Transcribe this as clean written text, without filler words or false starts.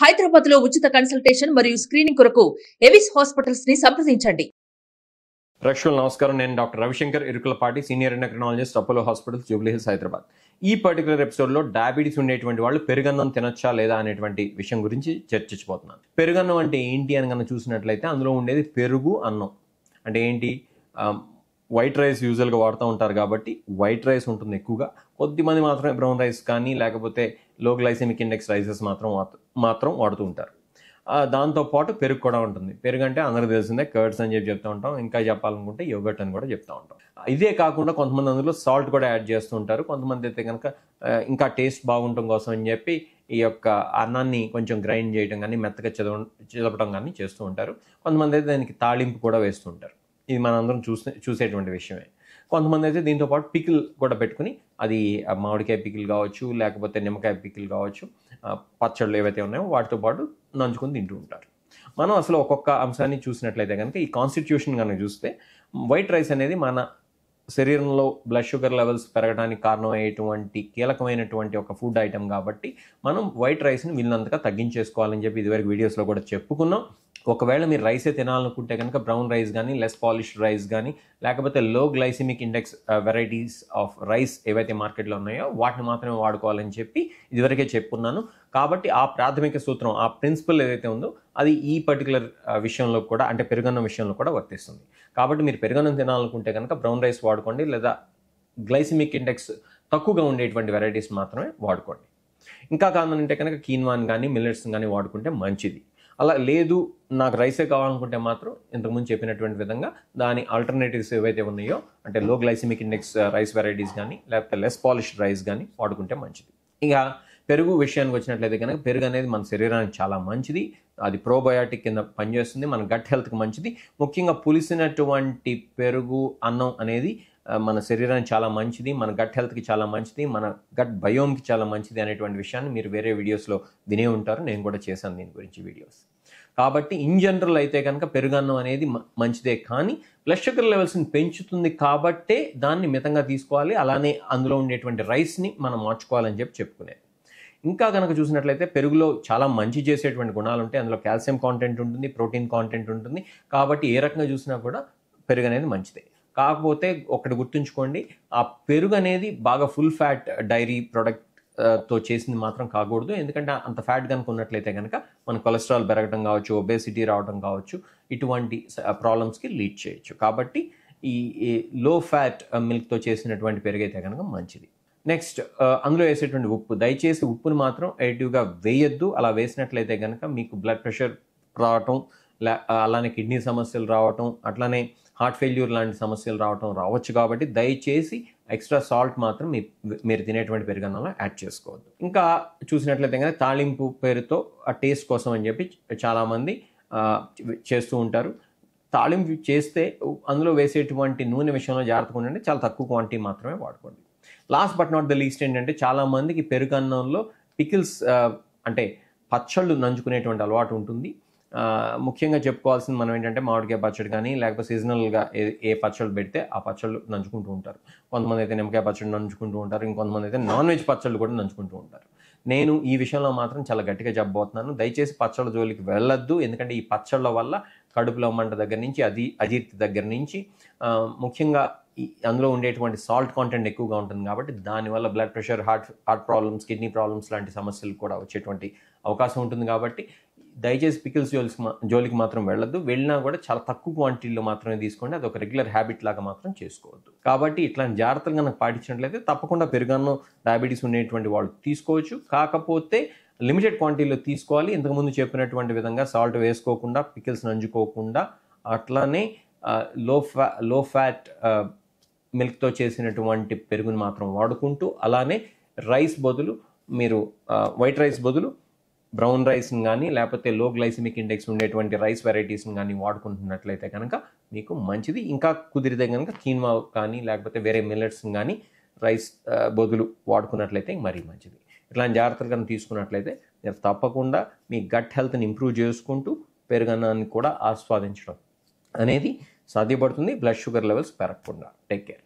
హైదరాబాద్ లో ఉచిత కన్సల్టేషన్ మరియు స్క్రీనింగ్ కొరకు ఎవిస్ హాస్పిటల్స్ ని సంప్రదించండి. ప్రేక్షకులు నమస్కారం. నేను doctor Ravishankar Irukulapati, senior endocrinologist, Apollo hospitals, Jubilee hills, Hyderabad. ఈ పర్టికులర్ ఎపిసోడ్లో డయాబెటీస్ ఉండేటువంటి వాళ్ళు పెరుగన్నం తినొచ్చా లేదా అనేటువంటి విషయం గురించి చర్చించబోతున్నాను. పెరుగన్నం అంటే ఏంటి అని కనుక చూసినట్లయితే అందులో ఉండేది పెరుగు అన్నం. అంటే ఏంటి, వైట్ రైస్ యూజువల్గా వాడుతూ ఉంటారు కాబట్టి వైట్ రైస్ ఉంటుంది ఎక్కువగా. కొద్దిమంది మాత్రమే బ్రౌన్ రైస్ కానీ లేకపోతే లో గ్లైసెమిక్ ఇండెక్స్ రైసెస్ మాత్రం వాడుతూ ఉంటారు. దాంతోపాటు పెరుగు కూడా ఉంటుంది. పెరుగు అంటే అందరికీ తెలిసిందే, కర్డ్స్ అని చెప్తూ ఉంటాం. ఇంకా చెప్పాలనుకుంటే యోగర్ట్ అని కూడా చెప్తూ ఉంటాం. ఇదే కాకుండా కొంతమంది అందులో సాల్ట్ కూడా యాడ్ చేస్తూ ఉంటారు. కొంతమంది అయితే కనుక ఇంకా టేస్ట్ బాగుండటం కోసం అని చెప్పి ఈ యొక్క అన్నాన్ని కొంచెం గ్రైండ్ చేయడం కానీ మెత్తగా చిదపడం కానీ చేస్తూ ఉంటారు. కొంతమంది అయితే దానికి తాళింపు కూడా వేస్తూ ఉంటారు. ఇది మనందరం చూసేటువంటి విషయమే. కొంతమంది అయితే దీంతోపాటు పికిల్ కూడా పెట్టుకుని, అది మామిడికాయ పికిల్ కావచ్చు, లేకపోతే నిమ్మకాయ పికిల్ కావచ్చు, పచ్చళ్ళు ఏవైతే ఉన్నాయో వాటితో పాటు నంచుకొని తింటూ ఉంటారు. మనం అసలు ఒక్కొక్క అంశాన్ని చూసినట్లయితే కనుక ఈ కాన్స్టిట్యూషన్ కనుక చూస్తే వైట్ రైస్ అనేది మన శరీరంలో బ్లడ్ షుగర్ లెవెల్స్ పెరగడానికి కారణమయ్యేటువంటి కీలకమైనటువంటి ఒక ఫుడ్ ఐటమ్ కాబట్టి మనం వైట్ రైస్ని వీళ్ళంతగా తగ్గించేసుకోవాలని చెప్పి ఇదివరకు వీడియోస్లో కూడా చెప్పుకున్నాం. ఒకవేళ మీరు రైసే తినాలనుకుంటే కనుక బ్రౌన్ రైస్ కానీ, లెస్ పాలిష్డ్ రైస్ కానీ, లేకపోతే low glycemic index varieties of rice ఏవైతే మార్కెట్లో ఉన్నాయో వాటిని మాత్రమే వాడుకోవాలని చెప్పి ఇదివరకే చెప్పుకున్నాను. కాబట్టి ఆ ప్రాథమిక సూత్రం, ఆ ప్రిన్సిపల్ ఏదైతే ఉందో అది ఈ పర్టికులర్ విషయంలో కూడా, అంటే పెరుగన్నం విషయంలో కూడా వర్తిస్తుంది. కాబట్టి మీరు పెరుగన్నం తినాలనుకుంటే కనుక బ్రౌన్ రైస్ వాడుకోండి, లేదా గ్లైసిమిక్ ఇండెక్స్ తక్కువగా ఉండేటువంటి వెరైటీస్ మాత్రమే వాడుకోండి. ఇంకా కావాలంటే కనుక కీన్వాన్ కానీ మిల్లెట్స్ కానీ వాడుకుంటే మంచిది. అలా లేదు నాకు రైసే కావాలనుకుంటే మాత్రం ఇంతకుముందు చెప్పినటువంటి విధంగా దాని ఆల్టర్నేటివ్స్ ఏవైతే ఉన్నాయో, అంటే low glycemic index rice varieties కానీ లేకపోతే లెస్ పాలిష్డ్ రైస్ కానీ వాడుకుంటే మంచిది. ఇక పెరుగు విషయానికి వచ్చినట్లయితే కనుక పెరుగు అనేది మన శరీరానికి చాలా మంచిది. అది ప్రోబయాటిక్ కింద పనిచేస్తుంది, మన గట్ హెల్త్కి మంచిది. ముఖ్యంగా పులిసినటువంటి పెరుగు అన్నం అనేది మన శరీరానికి చాలా మంచిది, మన గట్ హెల్త్కి చాలా మంచిది, మన గట్ బయోమ్కి చాలా మంచిది అనేటువంటి విషయాన్ని మీరు వేరే వీడియోస్లో వినే ఉంటారు. నేను కూడా చేశాను దీని గురించి వీడియోస్. కాబట్టి ఇన్ జనరల్ అయితే కనుక పెరుగన్నం అనేది మంచిదే, కానీ బ్లడ్ షుగర్ లెవెల్స్ని పెంచుతుంది కాబట్టే దాన్ని మితంగా తీసుకోవాలి. అలానే అందులో ఉండేటువంటి రైస్ని మనం మార్చుకోవాలని చెప్పి చెప్పుకునేది. ఇంకా కనుక చూసినట్లయితే పెరుగులో చాలా మంచి చేసేటువంటి గుణాలు ఉంటాయి. అందులో కాల్షియం కాంటెంట్ ఉంటుంది, ప్రోటీన్ కాంటెంట్ ఉంటుంది. కాబట్టి ఏ రకంగా చూసినా కూడా పెరుగు అనేది మంచిదే. కాకపోతే ఒకటి గుర్తుంచుకోండి, ఆ పెరుగు అనేది బాగా ఫుల్ ఫ్యాట్ డైరీ ప్రోడక్ట్ తో చేసింది మాత్రం కాకూడదు. ఎందుకంటే అంత ఫ్యాట్ కనుక ఉన్నట్లయితే కనుక మన కొలెస్ట్రాల్ పెరగడం కావచ్చు, ఒబేసిటీ రావడం కావచ్చు, ఇటువంటి ప్రాబ్లమ్స్కి లీడ్ చేయొచ్చు. కాబట్టి ఈ లో ఫ్యాట్ మిల్క్తో చేసినటువంటి పెరుగు అయితే కనుక మంచిది. నెక్స్ట్, అందులో వేసేటువంటి ఉప్పు, దయచేసి ఉప్పుని మాత్రం ఎడిటివ్గా వేయొద్దు. అలా వేసినట్లయితే కనుక మీకు బ్లడ్ ప్రెషర్ రావటం, అలానే కిడ్నీ సమస్యలు రావటం, అట్లానే హార్ట్ ఫెయిల్యూర్ లాంటి సమస్యలు రావచ్చు. కాబట్టి దయచేసి ఎక్స్ట్రా సాల్ట్ మాత్రం మీరు తినేటువంటి పెరుగన్నంలో యాడ్ చేసుకోవద్దు. ఇంకా చూసినట్లయితే కనుక తాళింపు పేరుతో ఆ టేస్ట్ కోసం అని చెప్పి చాలామంది చేస్తూ ఉంటారు. తాళింపు చేస్తే అందులో వేసేటువంటి నూనె విషయంలో జాగ్రత్తగా ఉండండి, చాలా తక్కువ క్వాంటిటీ మాత్రమే వాడుకోండి. Last but not the least ఏంటంటే, చాలామందికి పెరుగన్నంలో పికిల్స్ అంటే పచ్చళ్ళు నంచుకునేటువంటి అలవాటు ఉంటుంది. ముఖ్యంగా చెప్పుకోవాల్సింది మనం ఏంటంటే మామిడికాయ పచ్చడి కానీ లేకపోతే సీజనల్గా ఏ పచ్చళ్ళు పెడితే ఆ పచ్చళ్ళు నంచుకుంటూ ఉంటారు. కొంతమంది అయితే నిమ్మకాయ పచ్చడి నంచుకుంటూ ఉంటారు, ఇంకొంతమంది అయితే నాన్ వెజ్ పచ్చళ్ళు కూడా నంచుకుంటూ ఉంటారు. నేను ఈ విషయంలో మాత్రం చాలా గట్టిగా చెప్పబోతున్నాను, దయచేసి పచ్చళ్ళ జోలికి వెళ్ళొద్దు. ఎందుకంటే ఈ పచ్చళ్ళ వల్ల కడుపులో మంట దగ్గర నుంచి అజీర్తి దగ్గర నుంచి ముఖ్యంగా అందులో ఉండేటువంటి సాల్ట్ కాంటెంట్ ఎక్కువగా ఉంటుంది. కాబట్టి దానివల్ల blood pressure, heart problems, kidney problems లాంటి సమస్యలు కూడా వచ్చేటువంటి అవకాశం ఉంటుంది. కాబట్టి దయచేసి పికిల్స్ జోలికి మాత్రం వెళ్ళొద్దు. వెళ్ళినా కూడా చాలా తక్కువ క్వాంటిటీలో మాత్రమే తీసుకోండి. అది ఒక రెగ్యులర్ హ్యాబిట్ లాగా మాత్రం చేసుకోవద్దు. కాబట్టి ఇట్లాంటి జాగ్రత్తలు కనుక పాటించినట్లయితే తప్పకుండా పెరుగన్నం డయాబెటీస్ ఉండేటువంటి వాళ్ళు తీసుకోవచ్చు. కాకపోతే లిమిటెడ్ క్వాంటిటీలో తీసుకోవాలి. ఇంతకుముందు చెప్పినటువంటి విధంగా సాల్ట్ వేసుకోకుండా, పికిల్స్ నంచుకోకుండా, అట్లానే లో ఫ్యాట్ మిల్క్తో చేసినటువంటి పెరుగుని మాత్రం వాడుకుంటూ, అలానే రైస్ బదులు మీరు వైట్ రైస్ బదులు బ్రౌన్ రైస్ని కానీ లేకపోతే లో గ్లైసిమిక్ ఇండెక్స్ ఉండేటువంటి రైస్ వెరైటీస్ని కానీ వాడుకుంటున్నట్లయితే కనుక మీకు మంచిది. ఇంకా కుదిరితే కనుక కీన్వా కానీ లేకపోతే వేరే మిల్లెట్స్ని కానీ రైస్ బదులు వాడుకున్నట్లయితే మరీ మంచిది. ఇట్లాంటి జాగ్రత్తలు కనుక తీసుకున్నట్లయితే మీరు తప్పకుండా మీ గట్ హెల్త్ని ఇంప్రూవ్ చేసుకుంటూ పెరుగన్నాన్ని కూడా ఆస్వాదించడం అనేది సాధ్యపడుతుంది, బ్లడ్ షుగర్ లెవెల్స్ పెరగకుండా. Take care.